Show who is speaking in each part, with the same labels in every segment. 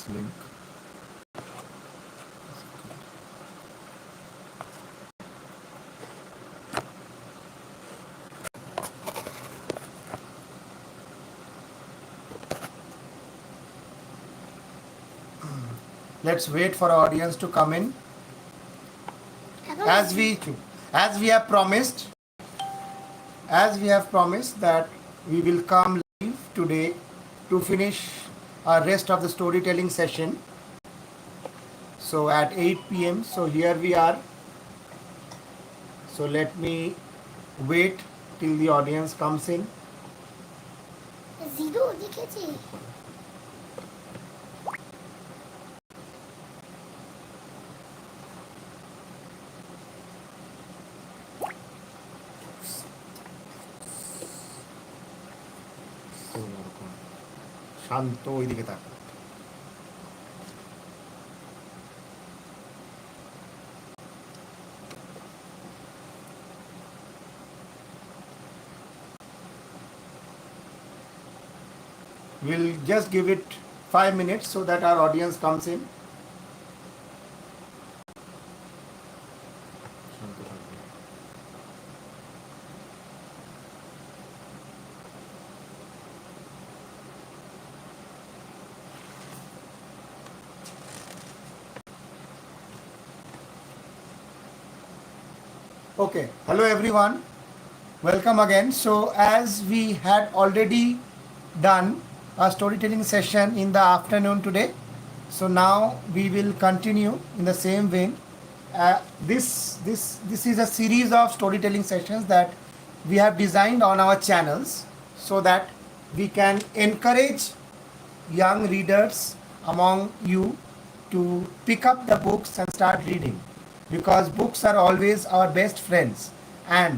Speaker 1: this link. Let's wait for our audience to come in. As we have promised, that we will come live today to finish our rest of the storytelling session. So at 8 p.m. So here we are. So let me wait till the audience comes in.
Speaker 2: Zero লিখেছে
Speaker 1: শান্ত ওইদিকে তাকা We'll just give it 5 minutes so that our audience comes in. Okay, hello everyone. Welcome again. So as we had already done a storytelling session in the afternoon today, so now we will continue in the same vein. This is a series of storytelling sessions that we have designed on our channels so that we can encourage young readers among you to pick up the books and start reading, because books are always our best friends, and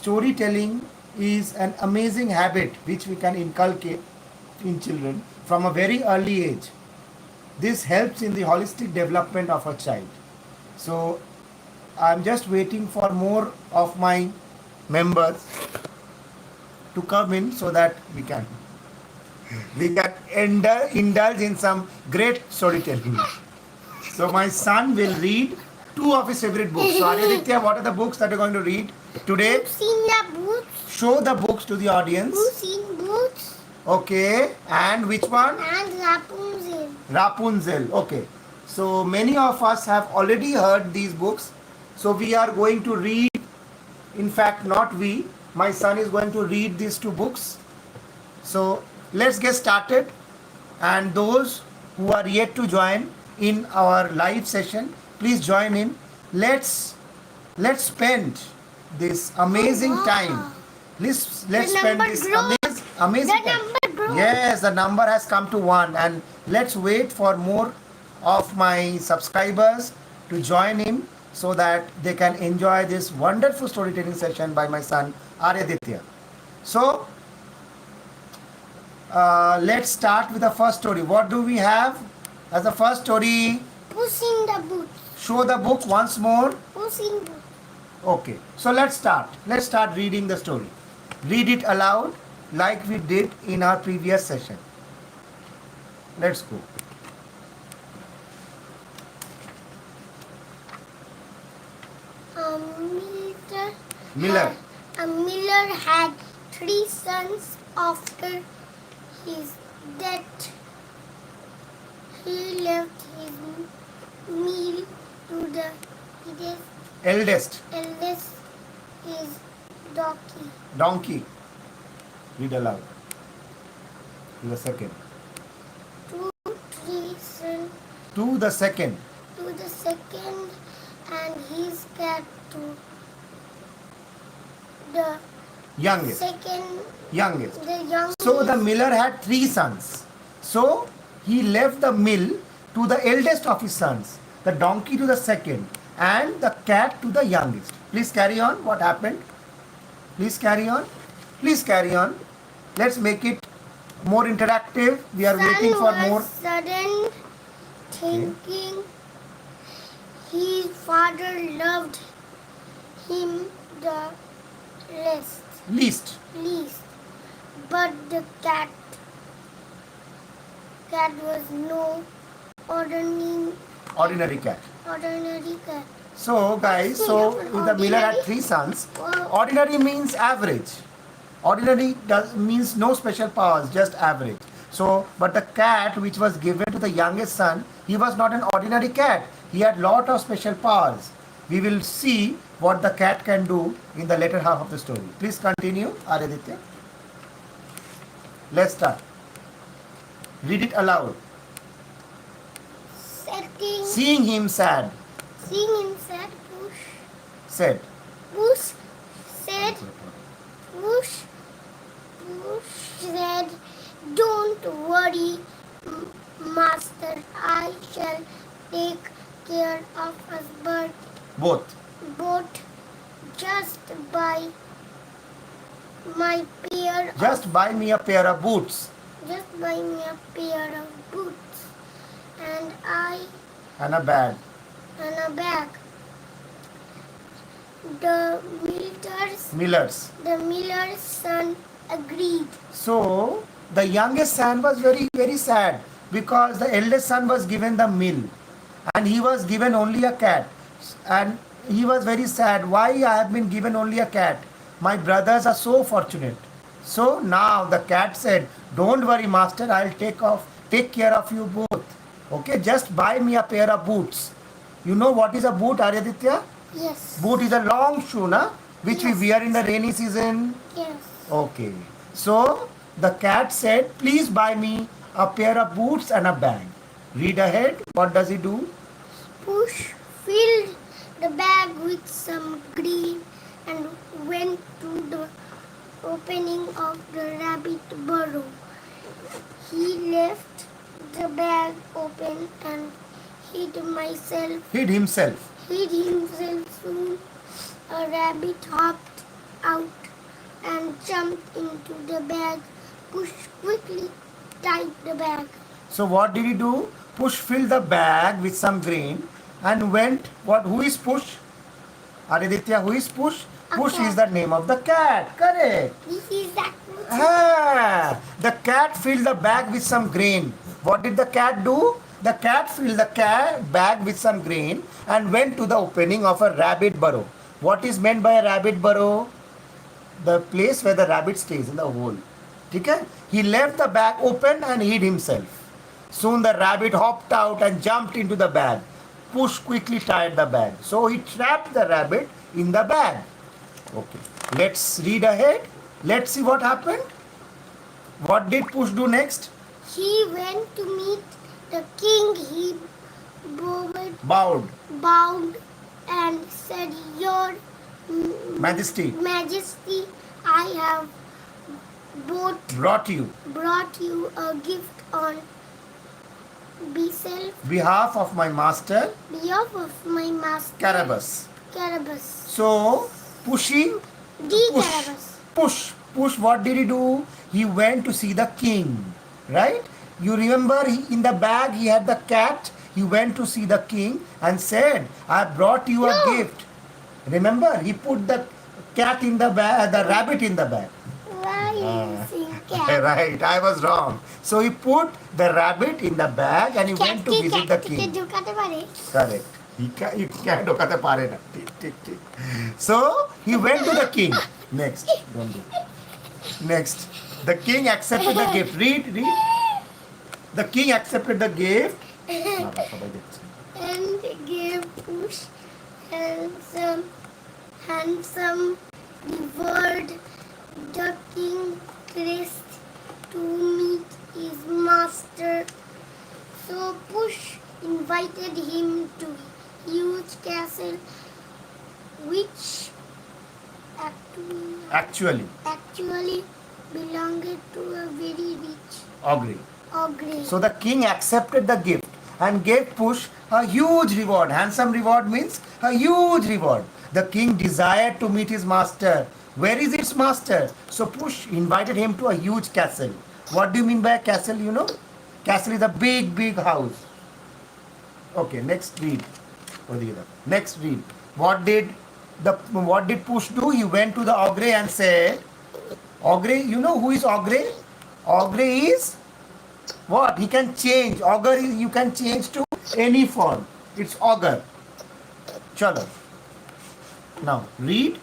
Speaker 1: storytelling is an amazing habit which we can inculcate in children from a very early age. This helps in the holistic development of a child. So I'm just waiting for more of my members to come in so that we can indulge in some great storytelling. So my son will read 2 of his favorite books. So Aryaditya, what are the books that you're going to read today?
Speaker 2: Who's seen the boots?
Speaker 1: Show the books to the audience.
Speaker 2: Who's seen boots?
Speaker 1: Okay, and which one?
Speaker 2: And Rapunzel.
Speaker 1: Rapunzel. Okay. So many of us have already heard these books. So we are going to read, in fact not we, my son is going to read these 2 books. So let's get started, and those who are yet to join in our live session, please join in. Let's spend this amazing time. Let's spend this amazing time. Yes, the number has come to 1, and let's wait for more of my subscribers to join in so that they can enjoy this wonderful storytelling session by my son Aryaditya. So let's start with the first story. What do we have as the first story?
Speaker 2: Puss in the Boots.
Speaker 1: Show the book once more.
Speaker 2: Puss in Boots.
Speaker 1: Okay, so let's start reading the story. Read it aloud like we did in our previous session. Let's go.
Speaker 2: A miller had 3 sons. After his death, he left his meal to the
Speaker 1: Eldest
Speaker 2: is
Speaker 1: donkey. Read aloud. To the second. To the second,
Speaker 2: and his cat to the
Speaker 1: youngest.
Speaker 2: youngest.
Speaker 1: So the miller had 3 sons. So he left the mill to the eldest of his sons, the donkey to the second, and the cat to the youngest. Please carry on. What happened? Please carry on. Let's make it more interactive. We are waiting for more.
Speaker 2: Sudden thinking his father loved him the least. But the cat cat was no ordinary
Speaker 1: Ordinary cat.
Speaker 2: ordinary cat.
Speaker 1: So guys, so the miller had 3 sons. Ordinary means average. Ordinary means no special powers, just average. So, but the cat which was given to the youngest son, he was not an ordinary cat. He had lot of special powers. We will see what the cat can do in the later half of the story. Please continue, Aryaditya. Let's start. Read it aloud.
Speaker 2: Setting,
Speaker 1: Seeing him sad,
Speaker 2: seeing him said, Push,
Speaker 1: said.
Speaker 2: Push said, Push, Push said, don't worry, master, I shall take care of us
Speaker 1: Both.
Speaker 2: both. Just buy my pair
Speaker 1: Just buy me a pair of boots
Speaker 2: just buy me a pair of boots and
Speaker 1: and a bag.
Speaker 2: a bag. The miller's son agreed.
Speaker 1: So the youngest son was very, very sad because the eldest son was given the mill and he was given only a cat. And he was very sad. Why I have been given only a cat? My brothers are so fortunate. So now the cat said, don't worry, master, I'll take care of you both. Okay, just buy me a pair of boots. You know what is a boot, Aryaditya?
Speaker 2: Yes.
Speaker 1: Boot is a long shoe, na? Which
Speaker 2: Yes.
Speaker 1: we wear in the rainy season.
Speaker 2: Yes.
Speaker 1: Okay. So the cat said, please buy me a pair of boots and a bag. Read ahead. What does he do?
Speaker 2: Push filled the bag with some grain and went to the opening of the rabbit burrow. He left the bag open and hid himself. Soon a rabbit hopped out and jumped into the bag. Push quickly tied the bag.
Speaker 1: So what did he do? Push filled the bag with some grain and went. What? Who is Push? Aryaditya, who is Push?
Speaker 2: A
Speaker 1: Push
Speaker 2: cat.
Speaker 1: is the name of the cat. Correct.
Speaker 2: This is that.
Speaker 1: Ah, the cat filled the bag with some grain. What did the cat do? The cat filled the bag with some grain and went to the opening of a rabbit burrow. What is meant by a rabbit burrow? The place where the rabbit stays in the hole. Okay? He left the bag open and hid himself. Soon the rabbit hopped out and jumped into the bag. Push quickly tied the bag. So he trapped the rabbit in the bag. Okay. Let's read ahead. Let's see what happened. What did Push do next?
Speaker 2: He went to meet the king. He
Speaker 1: Bowed.
Speaker 2: bowed and said, Your
Speaker 1: Majesty.
Speaker 2: Majesty, I have
Speaker 1: Brought you.
Speaker 2: brought you a gift on
Speaker 1: Behalf of my master.
Speaker 2: behalf of my master
Speaker 1: Carabas.
Speaker 2: Carabas.
Speaker 1: So, pushing. Push.
Speaker 2: Carabas.
Speaker 1: Push. What did he do? He went to see the king. Right? You remember in the bag he had the cat. He went to see the king and said, I brought you a gift. Remember? He put the cat in the bag, the rabbit in the bag.
Speaker 2: Why you saying cat?
Speaker 1: Right, I was wrong. So he put the rabbit in the bag and he went to visit the king. Correct. He can't ঢোকাতে পারে না. ঠিক. So he went to the king. Next. Don't do. Next. The king accepted the gift. Read. The king accepted the gift.
Speaker 2: And gave Push handsome reward. The king dressed to meet his master. So Push invited him to huge castle, which
Speaker 1: Actually.
Speaker 2: belonged to a very rich
Speaker 1: Ogre.
Speaker 2: ogre.
Speaker 1: So the king accepted the gift and gave Push a huge reward. Handsome reward means a huge reward. The king desired to meet his master. Where is his master? So Push invited him to a huge castle. What do you mean by a castle, you know? Castle is a big, big house. Okay, next read. Next read. What did Push do? He went to the ogre and said, Ogre, you know who is ogre? Ogre is What? He can change. Ogre is you can change to any form. It's ogre. Chalo. Now read.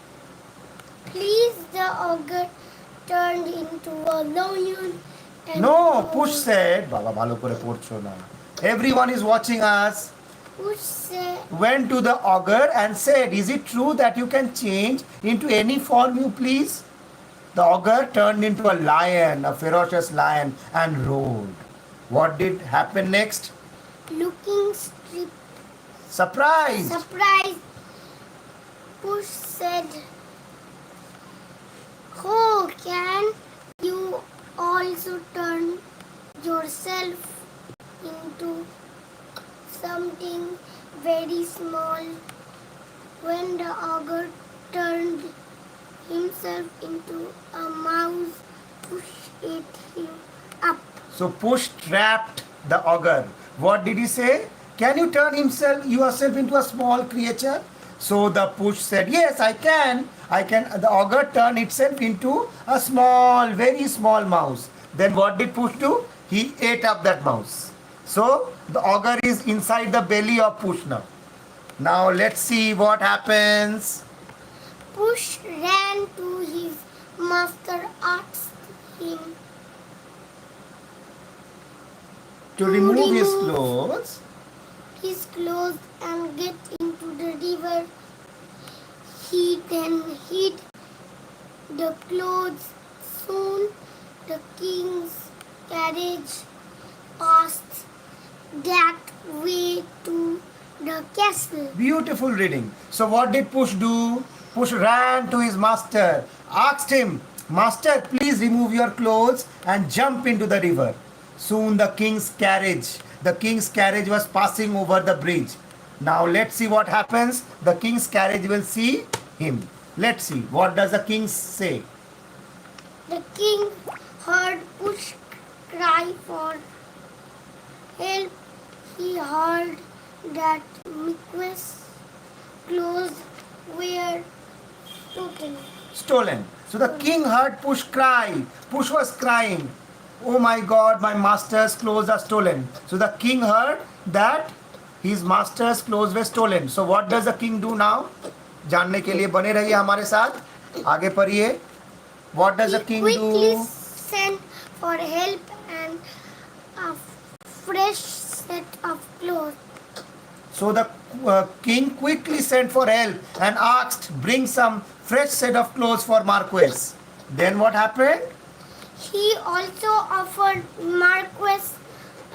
Speaker 2: Please, the ogre turned into a lion and
Speaker 1: No, Push
Speaker 2: roared.
Speaker 1: said. Baba bhalo kore porcho na. Everyone is watching us.
Speaker 2: Push said,
Speaker 1: Went to the ogre and said, "Is it true that you can change into any form you please?" The ogre turned into a lion, a ferocious lion, and roared. What did happen next?
Speaker 2: looking
Speaker 1: Surprised.
Speaker 2: surprised. Push said, "Oh, can you also turn yourself into something very small?" When the ogre turned himself into a mouse, Push ate him up.
Speaker 1: So Push trapped the ogre. What did he say? Can you turn yourself into a small creature? So the Push said, "Yes, I can. I can." The ogre turned itself into a small, very small mouse. Then what did Push do? He ate up that mouse. So the ogre is inside the belly of Push now. Now let's see what happens.
Speaker 2: Push ran to his master, asked him
Speaker 1: To remove his clothes,
Speaker 2: his clothes and get into the river. He then hid the clothes. Soon the king's carriage passed that way to the castle.
Speaker 1: beautiful reading. So what did Push do? Push ran to his master, asked him, "Master, please remove your clothes and jump into the river." Soon the king's carriage was passing over the bridge. Now let's see what happens. The king's carriage will see him. Let's see. What does the king say?
Speaker 2: The king heard Push cry for help. He heard that Mikwe's clothes were stolen.
Speaker 1: Stolen. So the king heard Push cry. Push was crying. "Oh my God, my master's clothes are stolen." So the king heard that his master's clothes were stolen. So what does the king do now? जानने के लिए बने रहिए हमारे साथ. आगे पढ़िए. What does the
Speaker 2: He
Speaker 1: king
Speaker 2: quickly
Speaker 1: do?
Speaker 2: sent for help and a fresh set of clothes.
Speaker 1: So the king quickly sent for help and asked, "Bring some fresh set of clothes for Marquess." Then what happened?
Speaker 2: He also offered Marquess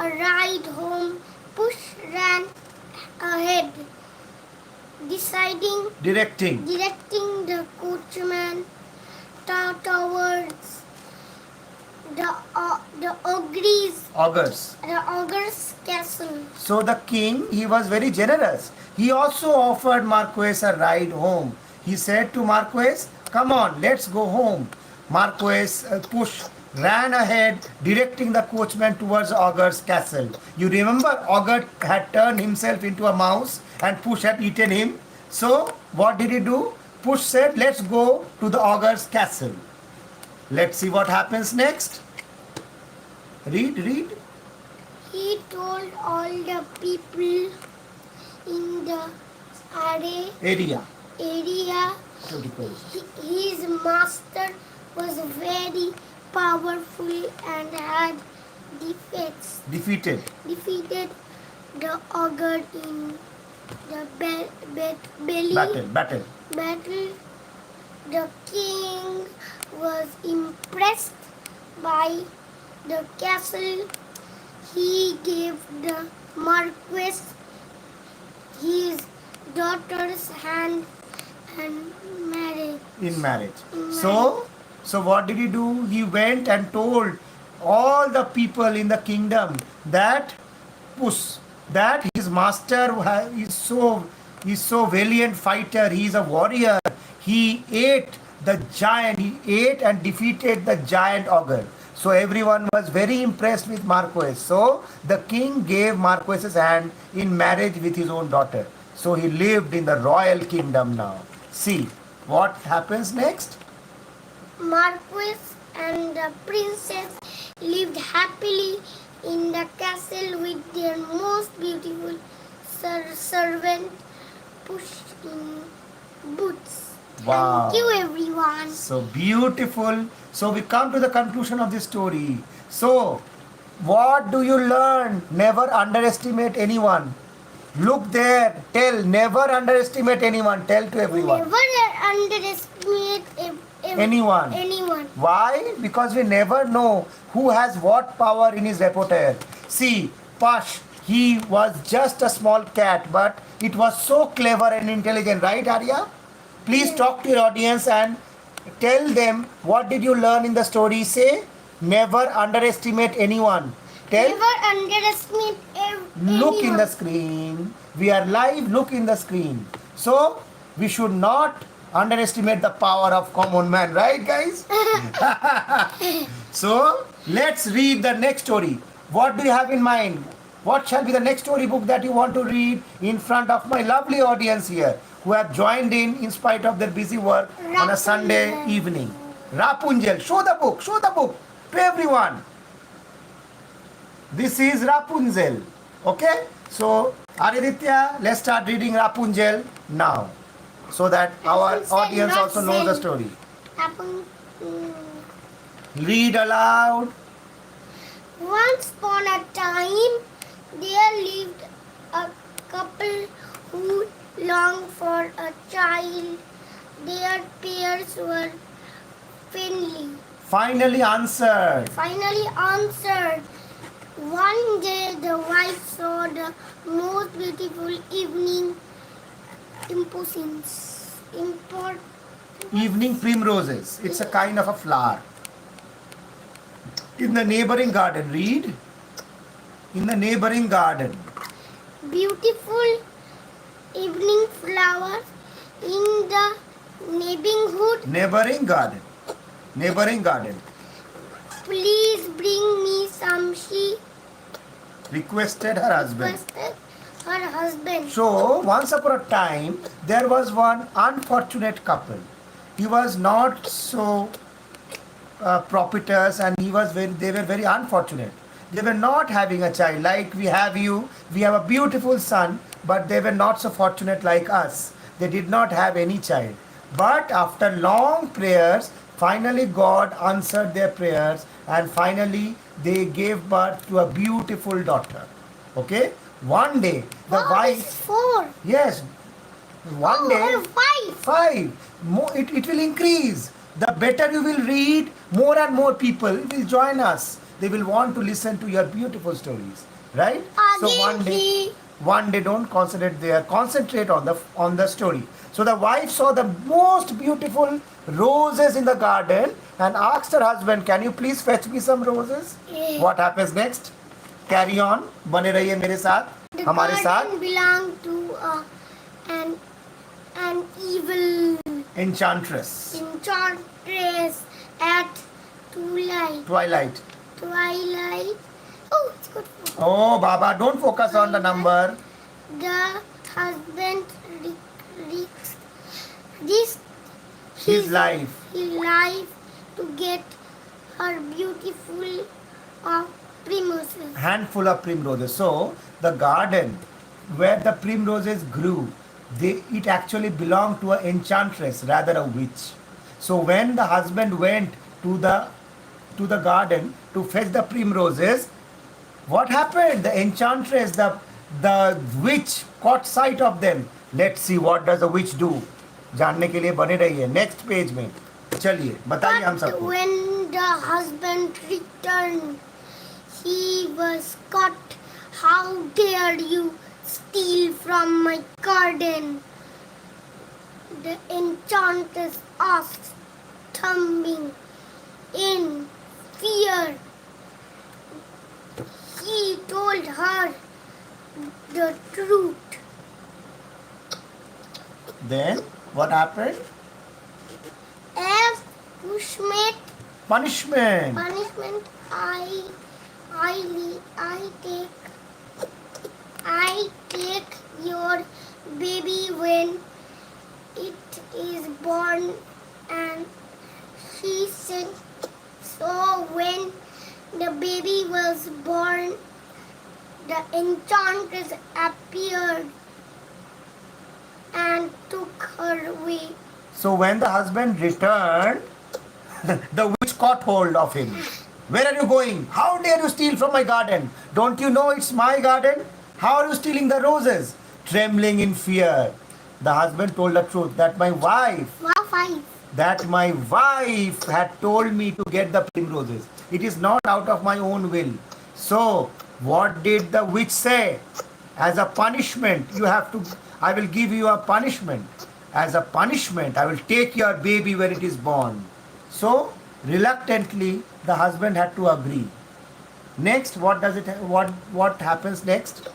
Speaker 2: a ride home. Push ran ahead,
Speaker 1: Directing.
Speaker 2: directing the coachman towards the ogre's castle.
Speaker 1: So the king, he was very generous. He also offered Marquess a ride home. He said to Marquess, "Come on, let's go home." Marquess Push ran ahead, directing the coachman towards Ogre's castle. You remember Ogre had turned himself into a mouse and Push had eaten him. So what did he do? Push said, "Let's go to the Ogre's castle." Let's see what happens next. Read.
Speaker 2: He told all the people in the
Speaker 1: Area.
Speaker 2: area his master was very powerful and had
Speaker 1: Defeated.
Speaker 2: defeated the ogre in the belly
Speaker 1: Battle.
Speaker 2: battle. The king was impressed by the castle. He gave the Marquess his daughter's hand and marriage.
Speaker 1: In marriage.
Speaker 2: In
Speaker 1: So what did he do? He went and told all the people in the kingdom that his master is so valiant fighter. He is a warrior. He ate the giant. He ate and defeated the giant ogre. So everyone was very impressed with Marquess. So the king gave Marquess's hand in marriage with his own daughter. So he lived in the royal kingdom now. See what happens next.
Speaker 2: Marquess and the princess lived happily in the castle with their most beautiful servant push in boots.
Speaker 1: Wow.
Speaker 2: Thank you, everyone.
Speaker 1: So beautiful. So we come to the conclusion of this story. So, what do you learn? Never underestimate anyone. Look there. Tell. Never underestimate anyone. Tell to everyone.
Speaker 2: Never underestimate
Speaker 1: Anyone.
Speaker 2: anyone.
Speaker 1: Why? Because we never know who has what power in his repertoire. See, Pash, he was just a small cat, but it was so clever and intelligent, right, Arya? Please talk to your audience and tell them what did you learn in the story. Say, never underestimate anyone. Tell.
Speaker 2: Never underestimate
Speaker 1: Look in
Speaker 2: anyone.
Speaker 1: the screen. We are live. Look in the screen. So we should not underestimate the power of common man, right, guys? So let's read the next story. What do you have in mind? What shall be the next storybook that you want to read in front of my lovely audience here who have joined in spite of their busy work on a Sunday
Speaker 2: Rapunzel.
Speaker 1: evening? Rapunzel. Show the book. Show the book to everyone. This is Rapunzel. Okay? So, Aryaditya, let's start reading Rapunzel now. So that our
Speaker 2: Rapunzel,
Speaker 1: audience
Speaker 2: not
Speaker 1: also knows the
Speaker 2: Zel.
Speaker 1: story.
Speaker 2: Rapunzel.
Speaker 1: Read aloud.
Speaker 2: Once upon a time, there lived a couple who longed for a child. Their prayers were
Speaker 1: Finally answered.
Speaker 2: finally answered. One day, the wife saw the most beautiful evening import
Speaker 1: Evening primroses. It's a kind of a flower. In the neighboring garden. Read. In the neighboring garden.
Speaker 2: beautiful evening flowers in the neighborhood.
Speaker 1: Neighboring garden. Neighboring garden.
Speaker 2: Please bring me some, she
Speaker 1: Requested her husband.
Speaker 2: requested her husband.
Speaker 1: So, once upon a time, there was one unfortunate couple. He was not so propitious and they were very unfortunate. They were not having a child like we have you. We have a beautiful son, but they were not so fortunate like us. They did not have any child. But after long prayers, finally God answered their prayers and finally they gave birth to a beautiful daughter. Okay? One day, the
Speaker 2: Oh,
Speaker 1: wife,
Speaker 2: this is 4.
Speaker 1: yes, one day,
Speaker 2: Oh, 5.
Speaker 1: 5. It will increase. The better you will read, more and more people will join us. They will want to listen to your beautiful stories. Right? So
Speaker 2: Again,
Speaker 1: one day don't concentrate there. Concentrate on the story. So the wife saw the most beautiful roses in the garden and asked her husband, can you please fetch me some roses?
Speaker 2: Yeah.
Speaker 1: What happens next? Carry on. बने रहिए मेरे साथ,
Speaker 2: the
Speaker 1: हमारे साथ.
Speaker 2: garden belonged to an evil
Speaker 1: Enchantress.
Speaker 2: enchantress at twilight.
Speaker 1: Twilight.
Speaker 2: Oh, it's good.
Speaker 1: Oh, Baba, don't focus on the number.
Speaker 2: The husband risked
Speaker 1: His life.
Speaker 2: his life to get her beautiful primroses.
Speaker 1: Handful of primroses. So, the garden where the primroses grew, it actually belonged to an enchantress, rather a witch. So, when the husband went to the garden to fetch the primroses, what happened? The enchantress, the witch caught sight of them. Let's see what does the witch do. जानने के लिए बने रहिए next page में. चलिए बताइए हम
Speaker 2: But
Speaker 1: सबको.
Speaker 2: when the husband returned, he was caught. How dare you steal from my garden? The enchantress asked, tumbling in fear. He told her the truth.
Speaker 1: Then what happened?
Speaker 2: As punishment,
Speaker 1: Punishment.
Speaker 2: I take your baby when it is born, and she said so. When the baby was born, enchantress appeared and took her away.
Speaker 1: So when the husband returned, the witch caught hold of him. Where are you going? How dare you steal from my garden? Don't you know it's my garden? How are you stealing the roses? Trembling in fear, the husband told the truth that my wife had told me to get the primroses. It is not out of my own will. So, what did the witch say? As a punishment, I will give you a punishment. As a punishment, I will take your baby when it is born. So, reluctantly, the husband had to agree. Next, what happens next?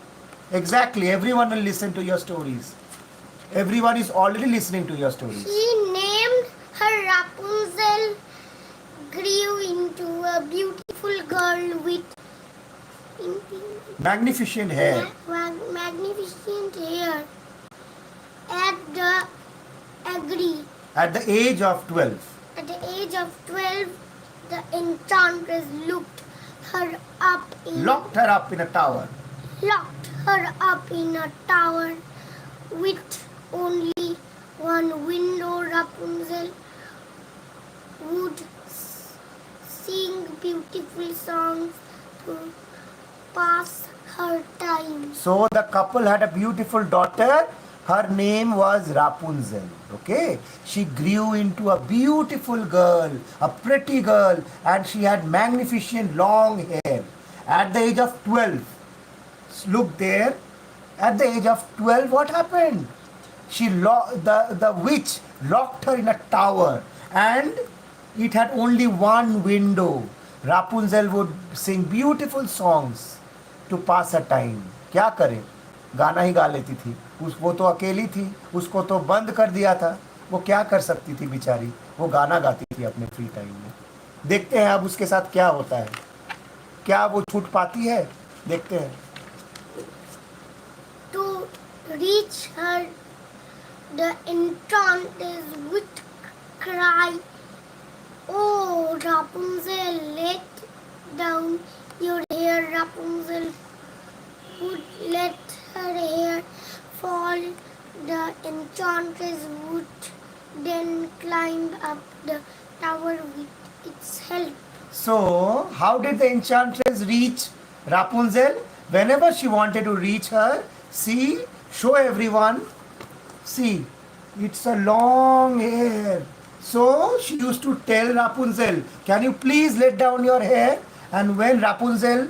Speaker 1: Exactly, everyone will listen to your stories. Everyone is already listening to your stories.
Speaker 2: She named her Rapunzel, grew into a beautiful girl with
Speaker 1: magnificent hair.
Speaker 2: Magnificent hair.
Speaker 1: At the age of 12.
Speaker 2: At the age of 12, the enchantress locked her up in a tower. Locked her up in a tower with only one window. Rapunzel would sing beautiful songs to pass her time. So
Speaker 1: the couple had a beautiful daughter. Her name was Rapunzel. Okay, she grew into a beautiful girl, a pretty girl, and she had magnificent long hair. At the age of 12, look there. At the age of 12, what happened? The witch locked her in a tower, and it had only one window. Rapunzel would sing beautiful songs to pass her time. क्या करे? गाना ही गा लेती थी. वो तो अकेली थी, उसको तो बंद कर दिया था. वो क्या कर सकती थी बेचारी? वो गाना गाती थी अपने फ्री टाइम में. देखते हैं अब उसके साथ क्या होता है. क्या वो छूट पाती है? देखते हैं.
Speaker 2: To reach her, the enchantress would cry, "Oh, Rapunzel, let down your hair." Rapunzel would let her hair fall. The enchantress would then climb up the tower with its help.
Speaker 1: So, how did the enchantress reach Rapunzel? Whenever she wanted to reach her, see, show everyone. See, it's a long hair. So, she used to tell Rapunzel, "Can you please let down your hair?" And when Rapunzel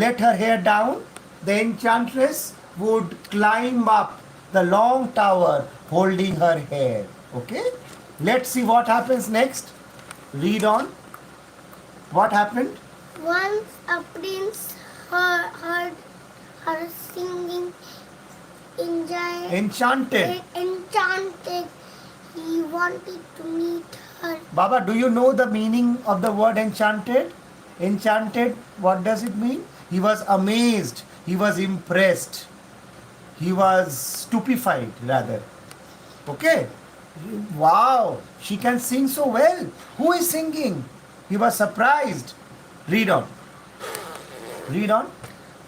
Speaker 1: let her hair down, the enchantress would climb up the long tower holding her hair. Okay? Let's see what happens next. Read on. What happened?
Speaker 2: Once a prince heard her singing,
Speaker 1: enchanted.
Speaker 2: He wanted to meet her.
Speaker 1: Baba, do you know the meaning of the word enchanted? Enchanted, what does it mean? He was amazed. He was impressed. He was stupefied, rather. Okay? Wow, she can sing so well. Who is singing? He was surprised. Read on. Read on.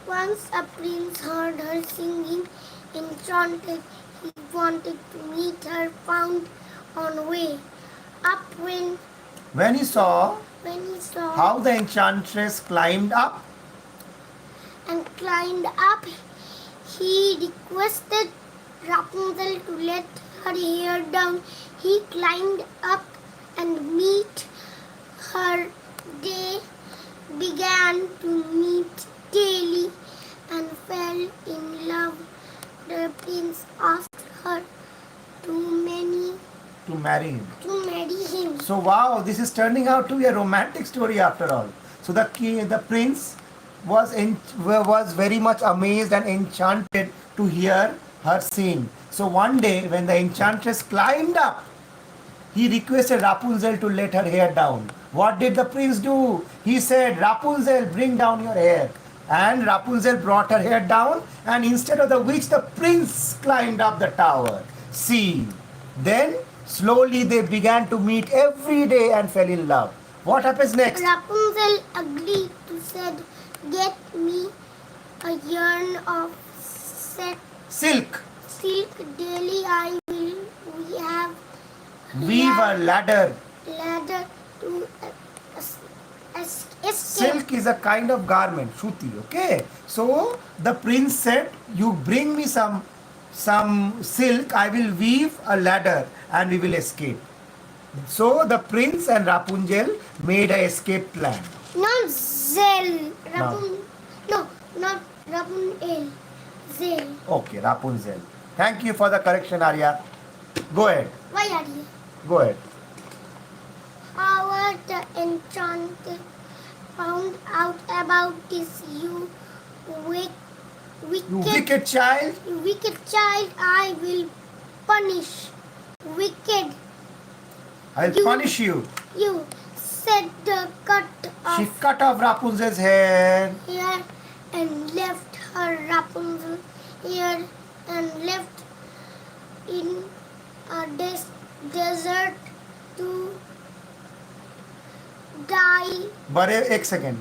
Speaker 2: Once a prince heard her singing, enchanted. He wanted to meet her, found on way up
Speaker 1: when he saw how the enchantress climbed up.
Speaker 2: And climbed up, he requested Rapunzel to let her hair down. He climbed up and meet her. They began to meet daily and fell in love. The prince asked her to marry him.
Speaker 1: So wow, this is turning out to be a romantic story after all. So the prince was very much amazed and enchanted to hear her sing. So one day when the enchantress climbed up, he requested Rapunzel to let her hair down. What did the prince do? He said, "Rapunzel, bring down your hair." And Rapunzel brought her hair down, and instead of the witch, the prince climbed up the tower. See, then slowly they began to meet every day and fell in love. What happens next?
Speaker 2: Rapunzel agreed to said, "Get me a yarn of set
Speaker 1: Silk.
Speaker 2: silk. Daily I will we have
Speaker 1: Weave a ladder.
Speaker 2: ladder to escape.
Speaker 1: Silk is a kind of garment, shuti, okay? So the prince said, you bring me some silk, I will weave a ladder and we will escape. So the prince and Rapunzel made a escape plan.
Speaker 2: Not Zel. No, not Rapunzel. Zel.
Speaker 1: Okay, Rapunzel. Thank you for the correction, Arya. Go ahead.
Speaker 2: Why are you?
Speaker 1: Go ahead.
Speaker 2: Our the enchanted found out about this, you wicked,
Speaker 1: You wicked child.
Speaker 2: wicked child. I will punish. Wicked.
Speaker 1: I'll
Speaker 2: You-
Speaker 1: punish you.
Speaker 2: You said the cut
Speaker 1: She
Speaker 2: off
Speaker 1: cut off Rapunzel's hair.
Speaker 2: hair and left her Rapunzel here and left in a desert to die.
Speaker 1: बड़े एक second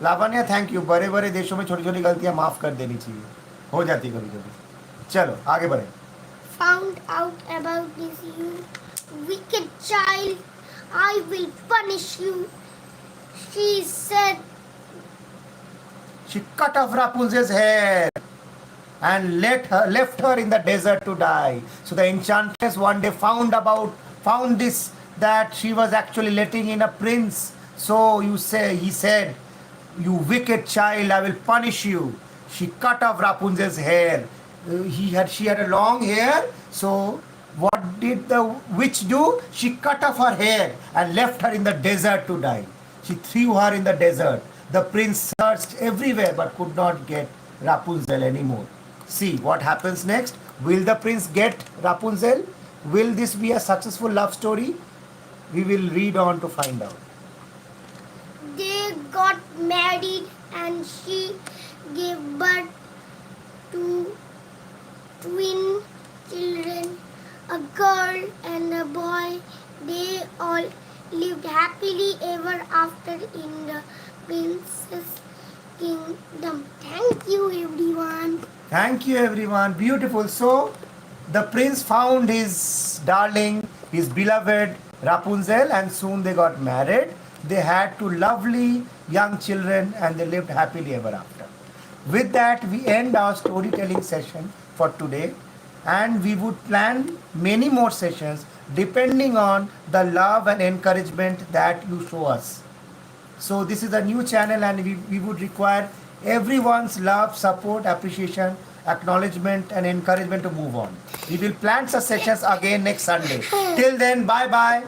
Speaker 1: Lavanya, thank you. बड़े बड़े देशों में छोटी छोटी गलतियां माफ कर देनी चाहिए, हो जाती कभी कभी. चलो आगे बढ़े.
Speaker 2: Found out about this, you wicked child. I will punish you. She said,
Speaker 1: She cut off Rapunzel's hair and left her in the desert to die. So the enchantress one day found this, that she was actually letting in a prince. So he said, you wicked child, I will punish you. She cut off Rapunzel's hair. She had a long hair. So what did the witch do? She cut off her hair and left her in the desert to die. She threw her in the desert. The prince searched everywhere but could not get Rapunzel anymore. See what happens next. Will the prince get Rapunzel? Will this be a successful love story? We will read on to find out.
Speaker 2: they got married and she gave birth to twin children, a girl and a boy. They all lived happily ever after in the princess kingdom. Thank you, everyone.
Speaker 1: Thank you, everyone. Beautiful. So, the prince found his darling, his beloved Rapunzel, and soon they got married. They had two lovely young children and they lived happily ever after. With that, we end our storytelling session for today, and we would plan many more sessions depending on the love and encouragement that you show us. So this is a new channel and we would require everyone's love, support, appreciation, acknowledgement and encouragement to move on. We will plan such sessions again next Sunday. Till then, bye-bye.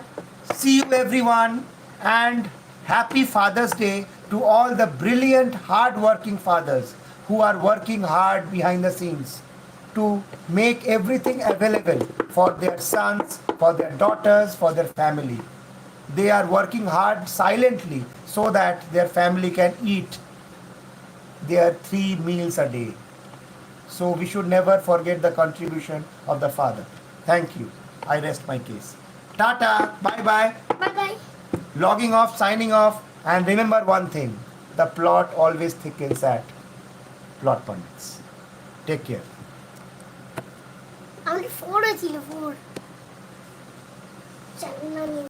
Speaker 1: See you everyone, and happy Father's Day to all the brilliant, hard-working fathers who are working hard behind the scenes to make everything available for their sons, for their daughters, for their family. They are working hard silently so that their family can eat their 3 meals a day. So we should never forget the contribution of the father. Thank you. I rest my case. Tata, bye-bye.
Speaker 2: Bye-bye.
Speaker 1: Logging off, signing off, and remember one thing, the plot always thickens at Plot Pundits. Take care.
Speaker 2: Only 4 is 4.